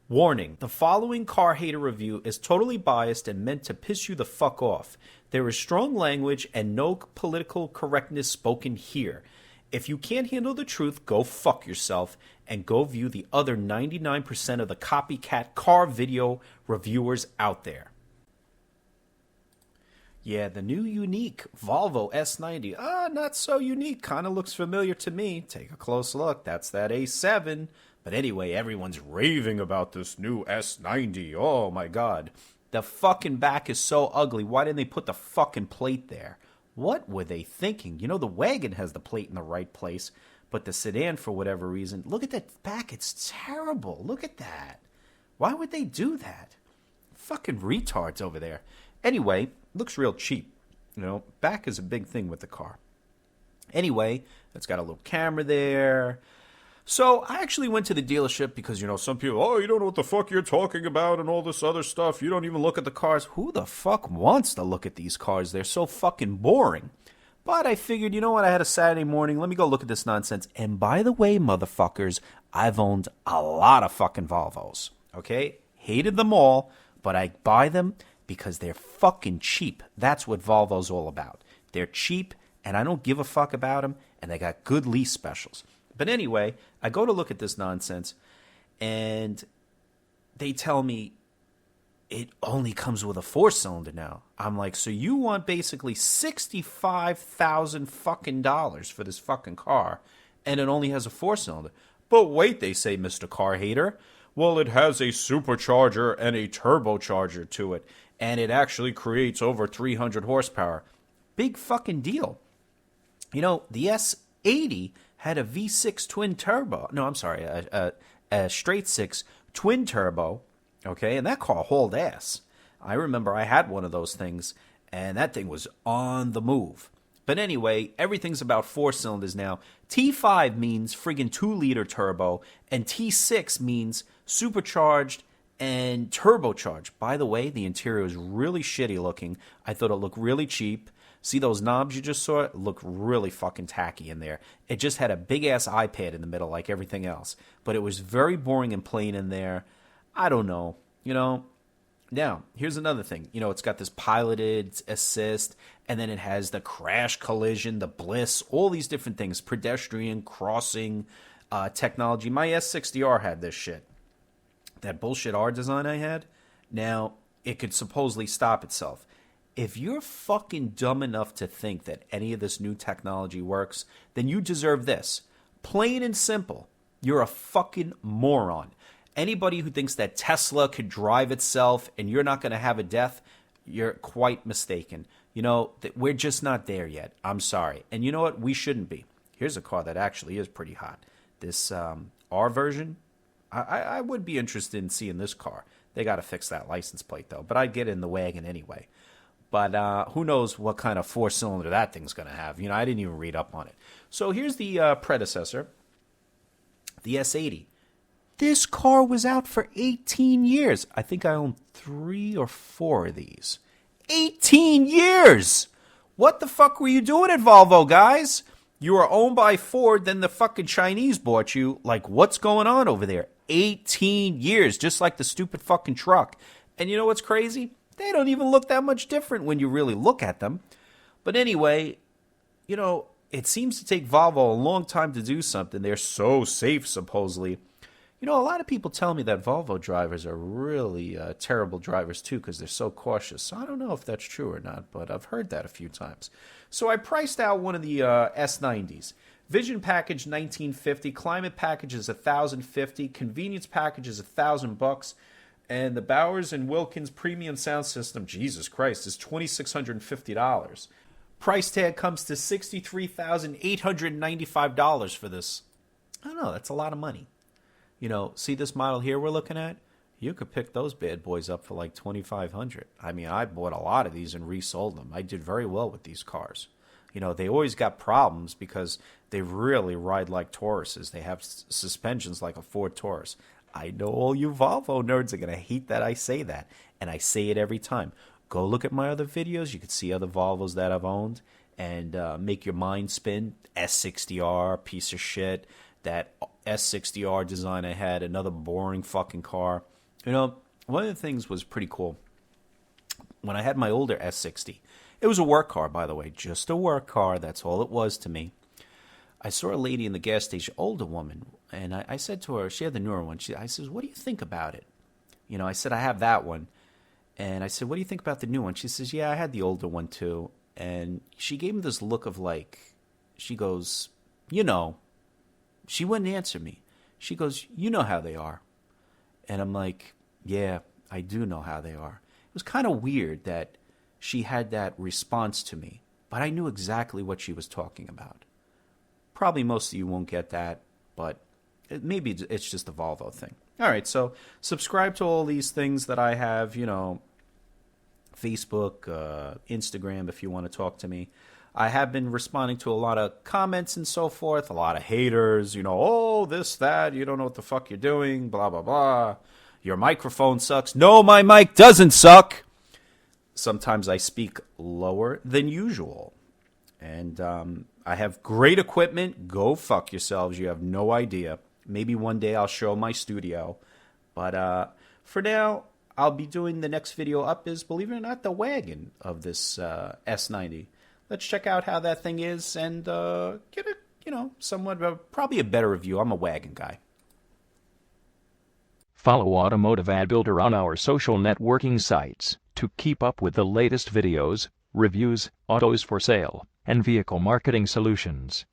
Warning, the following car hater review is totally biased and meant to piss you the fuck off. There is strong language and no political correctness spoken here. If you can't handle the truth, go fuck yourself and go view the other 99% of the copycat car video reviewers out there. Yeah, the new unique Volvo S90. Not so unique. Kind of looks familiar to me. Take a close look. That's that A7. But anyway, everyone's raving about this new S90. Oh my god. The fucking back is so ugly. Why didn't they put the fucking plate there? What were they thinking? You know, the wagon has the plate in the right place, but the sedan, for whatever reason, look at that back. It's terrible. Look at that. Why would they do that? Fucking retards over there. Anyway, looks real cheap. You know, back is a big thing with the car. Anyway, it's got a little camera there. So I actually went to the dealership because, you know, some people, oh, you don't know what the fuck you're talking about and all this other stuff. You don't even look at the cars. Who the fuck wants to look at these cars? They're so fucking boring. But I figured, you know what? I had a Saturday morning. Let me go look at this nonsense. And by the way, motherfuckers, I've owned a lot of fucking Volvos. Okay? Hated them all, but I buy them because they're fucking cheap. That's what Volvo's all about. They're cheap, and I don't give a fuck about them, and they got good lease specials. But anyway, I go to look at this nonsense, and they tell me it only comes with a 4-cylinder now. I'm like, so you want basically $65,000 fucking dollars for this fucking car, and it only has a 4-cylinder. But wait, they say, Mr. Car Hater. Well, it has a supercharger and a turbocharger to it, and it actually creates over 300 horsepower. Big fucking deal. You know, the S80 had a V6 twin turbo. No, I'm sorry, a straight six twin turbo, okay? And that car hauled ass. I remember I had one of those things, and that thing was on the move. But anyway, everything's about 4 cylinders now. T5 means friggin' 2-liter turbo, and T6 means supercharged and turbocharged. By the way, the interior is really shitty looking. I thought it looked really cheap. See those knobs you just saw? It looked really fucking tacky in there. It just had a big-ass iPad in the middle like everything else. But it was very boring and plain in there. I don't know. You know? Now, here's another thing. You know, it's got this piloted assist, and then it has the crash collision, the bliss, all these different things. Pedestrian, crossing, technology. My S60R had this shit. That bullshit R design I had. Now, it could supposedly stop itself. If you're fucking dumb enough to think that any of this new technology works, then you deserve this. Plain and simple. You're a fucking moron. Anybody who thinks that Tesla could drive itself and you're not going to have a death, you're quite mistaken. You know, we're just not there yet. I'm sorry. And you know what? We shouldn't be. Here's a car that actually is pretty hot. This R version, I would be interested in seeing this car. They got to fix that license plate, though. But I'd get in the wagon anyway. But who knows what kind of 4-cylinder that thing's going to have. You know, I didn't even read up on it. So here's the predecessor, the S80. This car was out for 18 years. I think I own 3 or 4 of these. 18 years! What the fuck were you doing at Volvo, guys? You were owned by Ford, then the fucking Chinese bought you. Like, what's going on over there? 18 years, just like the stupid fucking truck. And you know what's crazy? They don't even look that much different when you really look at them. But anyway, you know, it seems to take Volvo a long time to do something. They're so safe, supposedly. You know, a lot of people tell me that Volvo drivers are really terrible drivers, too, because they're so cautious. So I don't know if that's true or not, but I've heard that a few times. So I priced out one of the S90s. Vision package, $1,950. Climate package is $1,050. Convenience package is $1,000. And the Bowers and Wilkins premium sound system, Jesus Christ, is $2,650. Price tag comes to $63,895 for this. I don't know, that's a lot of money. You know, see this model here we're looking at? You could pick those bad boys up for like $2,500. I mean, I bought a lot of these and resold them. I did very well with these cars. You know, they always got problems because they really ride like Tauruses. They have suspensions like a Ford Taurus. I know all you Volvo nerds are going to hate that I say that, and I say it every time. Go look at my other videos. You can see other Volvos that I've owned and make your mind spin. S60R, piece of shit. That S60R design I had, another boring fucking car. You know, one of the things was pretty cool. When I had my older S60, it was a work car, by the way, just a work car. That's all it was to me. I saw a lady in the gas station, older woman, and I said to her, she had the newer one. I says, "What do you think about it?" You know, I said, "I have that one." And I said, "What do you think about the new one?" She says, "Yeah, I had the older one too." And she gave me this look of like, she goes, "You know," she wouldn't answer me. She goes, "You know how they are." And I'm like, "Yeah, I do know how they are." It was kind of weird that she had that response to me, but I knew exactly what she was talking about. Probably most of you won't get that, but maybe it's just a Volvo thing. All right, so subscribe to all these things that I have, you know, Facebook, Instagram, if you want to talk to me. I have been responding to a lot of comments and so forth, a lot of haters, you know, "Oh, this, that, you don't know what the fuck you're doing, blah, blah, blah. Your microphone sucks." No, my mic doesn't suck. Sometimes I speak lower than usual. And I have great equipment. Go fuck yourselves. You have no idea. Maybe one day I'll show my studio. But for now, I'll be doing the next video up is, believe it or not, the wagon of this S90. Let's check out how that thing is and get a, you know, somewhat, probably a better review. I'm a wagon guy. Follow Automotive Ad Builder on our social networking sites to keep up with the latest videos, reviews, autos for sale, and vehicle marketing solutions.